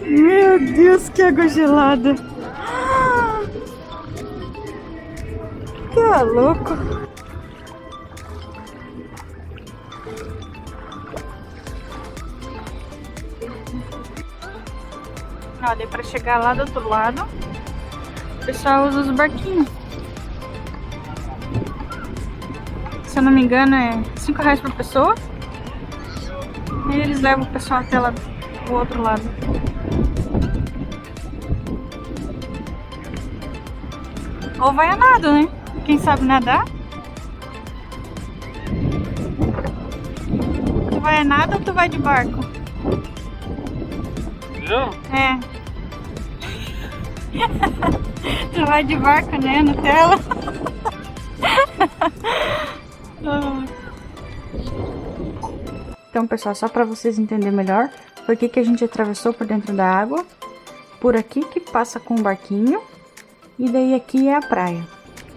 Meu Deus, que água gelada! Tá louco! Olha, para chegar lá do outro lado, o pessoal usa os barquinhos. Se eu não me engano, é R$5 por pessoa. E eles levam o pessoal até lá do outro lado. Ou vai a nado, né? Quem sabe nadar? Tu vai a nado ou tu vai de barco? Eu? É. Tu vai de barco, né? Nutella? Então, pessoal, só para vocês entenderem melhor por que a gente atravessou por dentro da água, por aqui que passa com o barquinho, e daí aqui é a praia.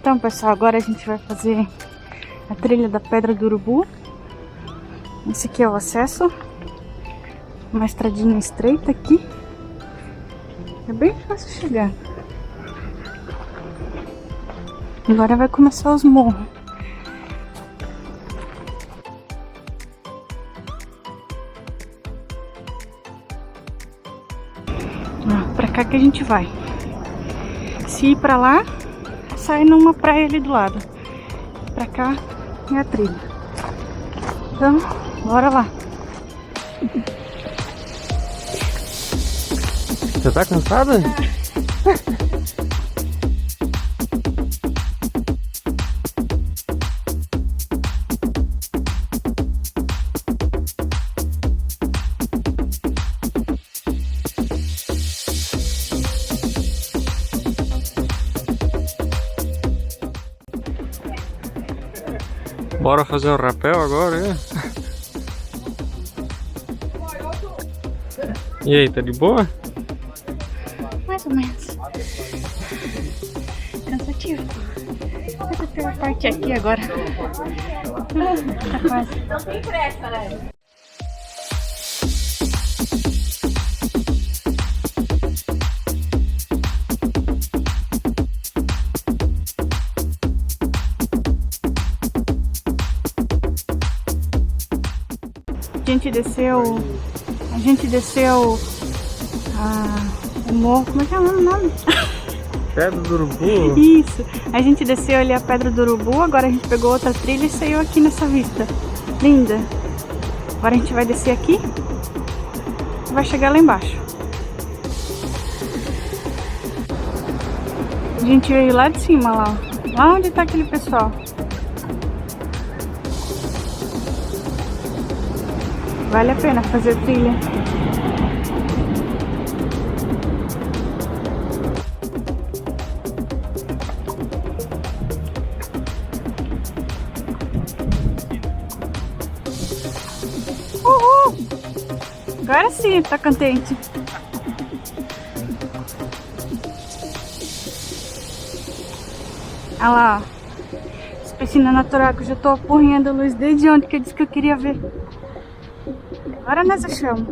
Então, pessoal, agora a gente vai fazer a trilha da Pedra do Urubu. Esse aqui é o acesso, uma estradinha estreita aqui, é bem fácil chegar. Agora vai começar os morros. Pra cá que a gente vai. Se ir pra lá, sai numa praia ali do lado. Pra cá é a trilha. Então, bora lá. Você tá cansada? Bora fazer o rapel agora, é? E aí, tá de boa? Mais ou menos. Cansativo. Mas a pior parte é aqui agora. Tá quase. Não tem pressa, né? A gente desceu o morro, como é que é o nome? Pedra do Urubu? Isso. A gente desceu ali a Pedra do Urubu, agora a gente pegou outra trilha e saiu aqui nessa vista. Linda. Agora a gente vai descer aqui e vai chegar lá embaixo. A gente veio lá de cima, lá. Lá onde tá aquele pessoal. Vale a pena fazer trilha. Uhul! Agora sim, tá contente. Olha lá, ó. Piscina natural que eu já tô apurrinhando a luz desde ontem que eu disse que eu queria ver. Agora nós achamos.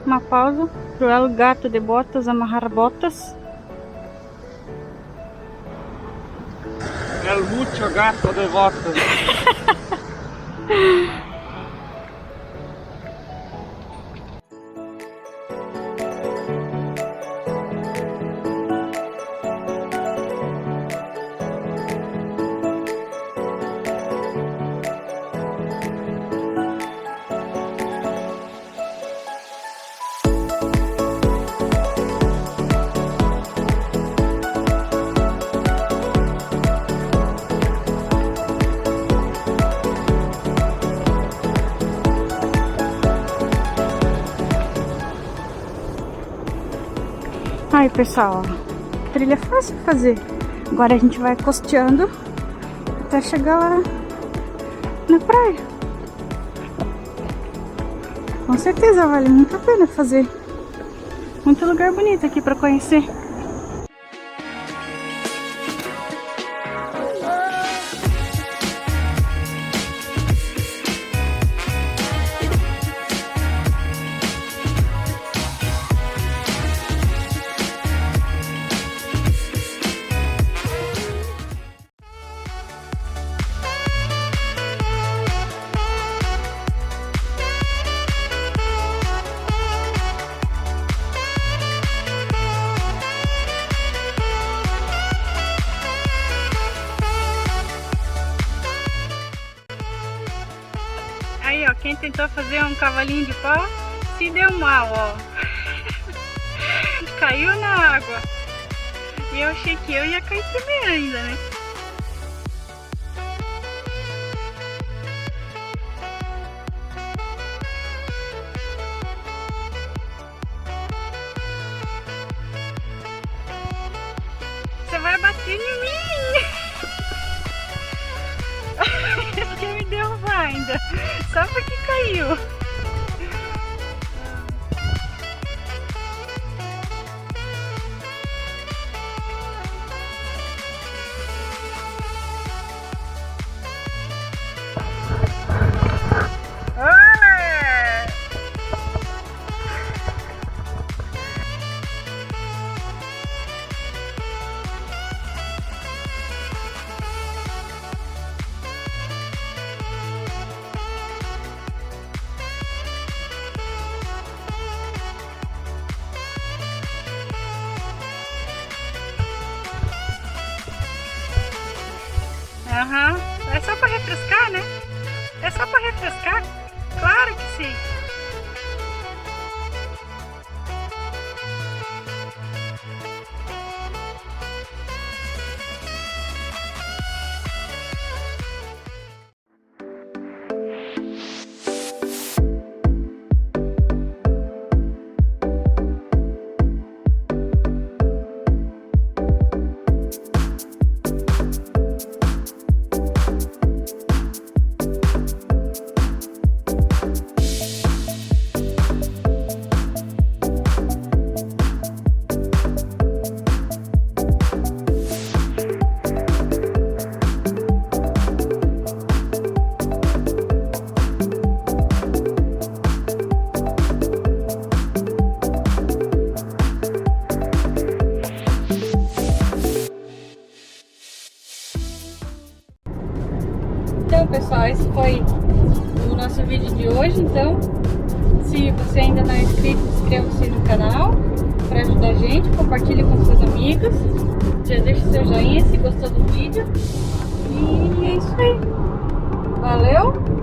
Uma pausa pro El Gato de Botas amarrar botas. El mucho gato de botas. Aí pessoal, ó, trilha é fácil de fazer. Agora a gente vai costeando até chegar lá na praia. Com certeza vale muito a pena fazer. Muito lugar bonito aqui para conhecer. Aí, ó, quem tentou fazer um cavalinho de pau se deu mal, ó. Caiu na água. E eu achei que eu ia cair primeiro ainda, né? Só porque caiu. Aham, é só para refrescar, né? É só para refrescar? Claro que sim. Então, pessoal, esse foi o nosso vídeo de hoje. Então, se você ainda não é inscrito, inscreva-se no canal para ajudar a gente, compartilhe com seus amigos, já deixa seu joinha se gostou do vídeo. E é isso aí. Valeu!